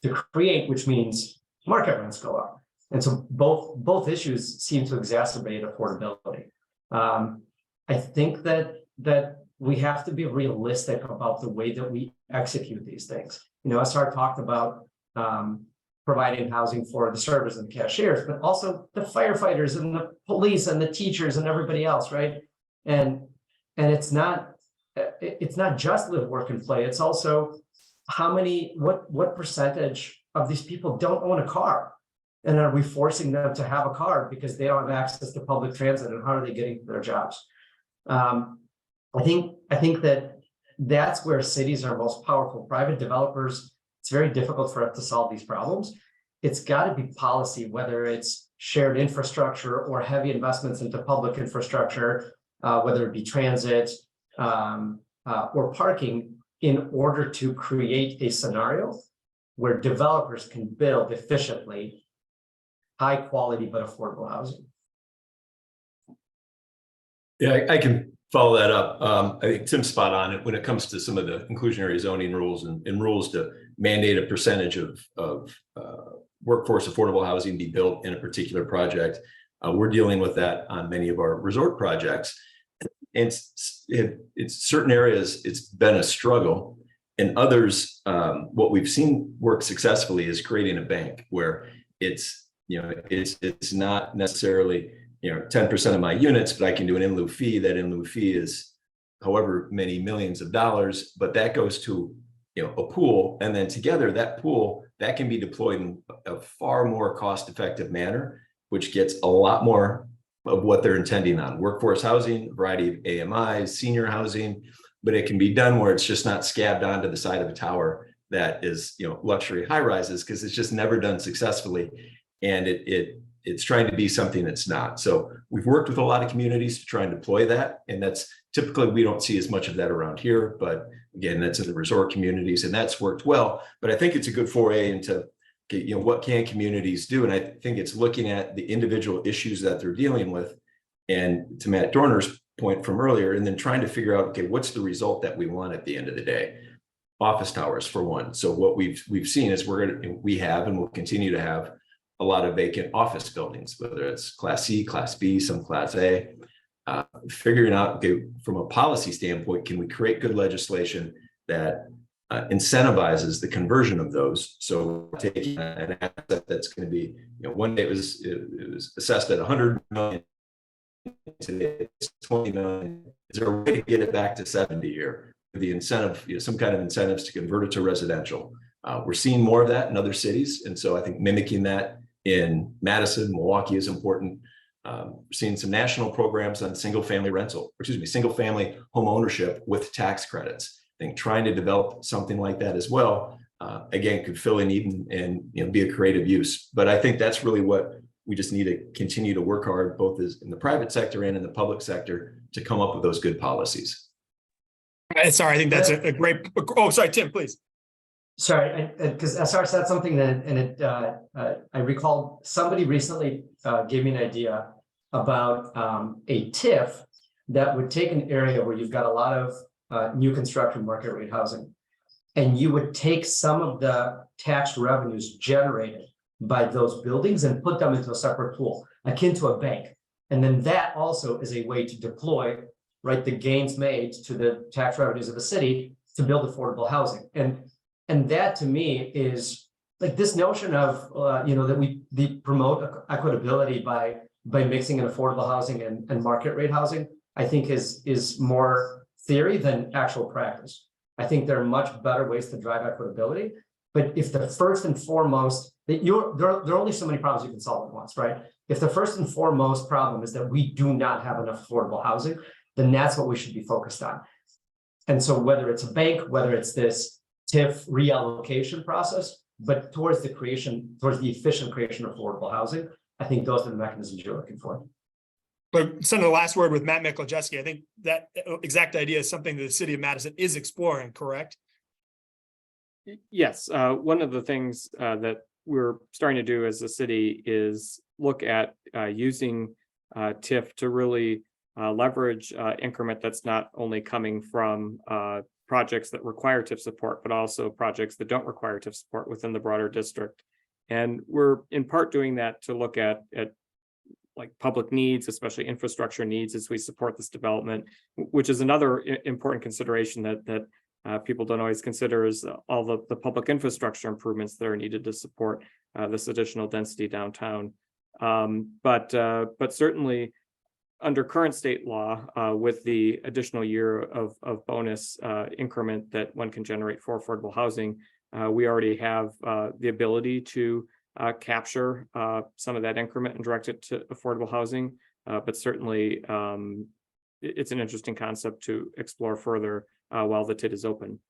to create, which means market rents go up. And so both issues seem to exacerbate affordability. I think that we have to be realistic about the way that we execute these things. You know, SR talked about providing housing for the servers and the cashiers, but also the firefighters and the police and the teachers and everybody else, right? And it's not just live, work, and play. It's also what percentage of these people don't own a car, and are we forcing them to have a car because they don't have access to public transit, and how are they getting to their jobs? I think that's where cities are most powerful. Private developers, it's very difficult for us to solve these problems. It's got to be policy, whether it's shared infrastructure or heavy investments into public infrastructure, whether it be transit or parking, in order to create a scenario where developers can build efficiently high quality but affordable housing. Yeah, I can follow that up. I think Tim's spot on it when it comes to some of the inclusionary zoning rules and rules to mandate a percentage of workforce affordable housing be built in a particular project. We're dealing with that on many of our resort projects. And it's certain areas, it's been a struggle. In others, what we've seen work successfully is creating a bank where it's not necessarily 10% of my units, but I can do an in lieu fee. That in lieu fee is however many millions of dollars, but that goes to a pool, and then together that pool that can be deployed in a far more cost-effective manner, which gets a lot more of what they're intending on: workforce housing, a variety of AMIs, senior housing, but it can be done where it's just not scabbed onto the side of a tower that is luxury high rises, because it's just never done successfully, and it's trying to be something that's not. So we've worked with a lot of communities to try and deploy that. And that's typically, we don't see as much of that around here, but again, that's in the resort communities, and that's worked well. But I think it's a good foray into, what can communities do? And I think it's looking at the individual issues that they're dealing with. And to Matt Dorner's point from earlier, and then trying to figure out, okay, what's the result that we want at the end of the day? Office towers, for one. So what we've seen is we have and will continue to have a lot of vacant office buildings, whether it's Class C, Class B, some Class A. Figuring out, okay, from a policy standpoint, can we create good legislation that incentivizes the conversion of those. So taking an asset that's going to be, one day it was assessed at 100 million. Today it's 20 million. Is there a way to get it back to 70 here? The incentive, some kind of incentives to convert it to residential. We're seeing more of that in other cities. And so I think mimicking that in Madison, Milwaukee is important. We're seeing some national programs on single family home ownership with tax credits. I think trying to develop something like that as well, again, could fill a need and be a creative use. But I think that's really what we just need to continue to work hard, both as in the private sector and in the public sector, to come up with those good policies. Sorry, I think that's a great. Oh, sorry, Tim, please. Sorry, because SR said something that, and I recall somebody recently gave me an idea about a TIF that would take an area where you've got a lot of new construction market rate housing, and you would take some of the tax revenues generated by those buildings and put them into a separate pool, akin to a bank. And then that also is a way to deploy, right, the gains made to the tax revenues of the city to build affordable housing. And that to me is like this notion of, that we promote equitability by mixing in affordable housing and market rate housing, I think is more theory than actual practice. I think there are much better ways to drive equitability. But if the first and foremost, there are only so many problems you can solve at once, right? If the first and foremost problem is that we do not have enough affordable housing, then that's what we should be focused on. And so whether it's a bank, whether it's this TIF reallocation process, but towards the efficient creation of affordable housing, I think those are the mechanisms you're looking for. But some of the last word with Matt Mikolajewski, I think that exact idea is something that the city of Madison is exploring, correct? Yes, one of the things that we're starting to do as a city is look at using TIF to really leverage increment that's not only coming from projects that require TIF support, but also projects that don't require TIF support within the broader district. And we're in part doing that to look at like public needs, especially infrastructure needs, as we support this development, which is another important consideration that people don't always consider, is all the public infrastructure improvements that are needed to support this additional density downtown. But certainly under current state law, with the additional year of bonus increment that one can generate for affordable housing, we already have the ability to capture some of that increment and direct it to affordable housing. But certainly it's an interesting concept to explore further while the TID is open.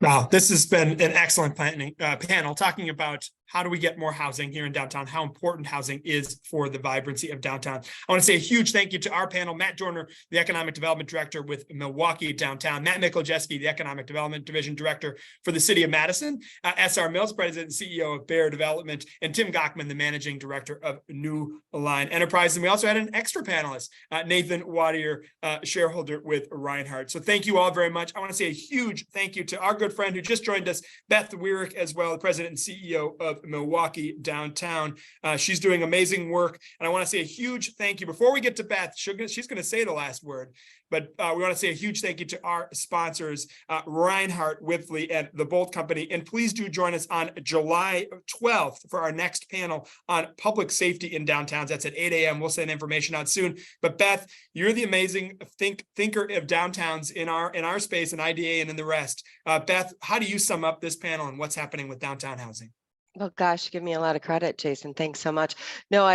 Wow, this has been an excellent panel talking about how do we get more housing here in downtown, how important housing is for the vibrancy of downtown. I want to say a huge thank you to our panel, Matt Joyner, the Economic Development Director with Milwaukee Downtown, Matt Mikolajewski, the Economic Development Division Director for the City of Madison, SR Mills, President and CEO of Bear Development, and Tim Gochman, the Managing Director of New Line Enterprise. And we also had an extra panelist, Nathan Wadier, shareholder with Reinhardt. So thank you all very much. I want to say a huge thank you to our good friend who just joined us, Beth Weirick, as well, the President and CEO of Milwaukee Downtown. She's doing amazing work. And I want to say a huge thank you. Before we get to Beth, she's going to say the last word, but we want to say a huge thank you to our sponsors, Reinhardt, Wipfli, and the Bolt Company. And please do join us on July 12th for our next panel on public safety in downtowns. That's at 8 a.m. We'll send information out soon. But Beth, you're the amazing thinker of downtowns in our space and IDA and in the rest. Beth, how do you sum up this panel and what's happening with downtown housing? Well, gosh, give me a lot of credit, Jason. Thanks so much. No,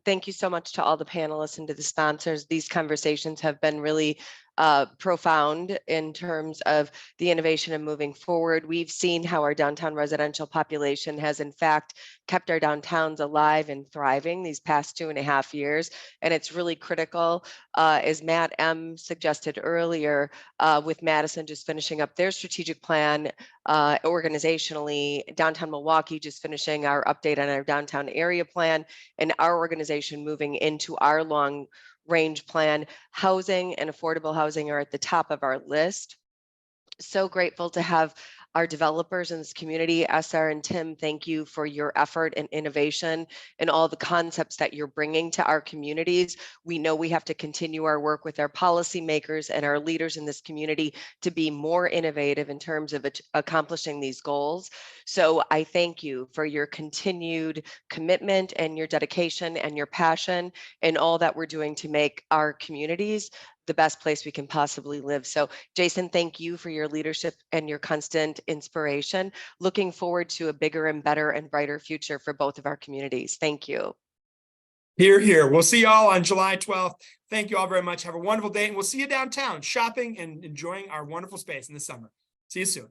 thank you so much to all the panelists and to the sponsors. These conversations have been really profound in terms of the innovation and moving forward. We've seen how our downtown residential population has in fact kept our downtowns alive and thriving these past 2.5 years. And it's really critical, as Matt M. suggested earlier, with Madison just finishing up their strategic plan organizationally, downtown Milwaukee just finishing our update on our downtown area plan, and our organization moving into our long range plan. Housing and affordable housing are at the top of our list. So grateful to have our developers in this community. SR and Tim, thank you for your effort and innovation and all the concepts that you're bringing to our communities. We know we have to continue our work with our policymakers and our leaders in this community to be more innovative in terms of accomplishing these goals. So I thank you for your continued commitment and your dedication and your passion and all that we're doing to make our communities the best place we can possibly live. So Jason, thank you for your leadership and your constant inspiration. Looking forward to a bigger and better and brighter future for both of our communities. Thank you. Here, here. We'll see you all on July 12th. Thank you all very much. Have a wonderful day, and we'll see you downtown shopping and enjoying our wonderful space in the summer. See you soon.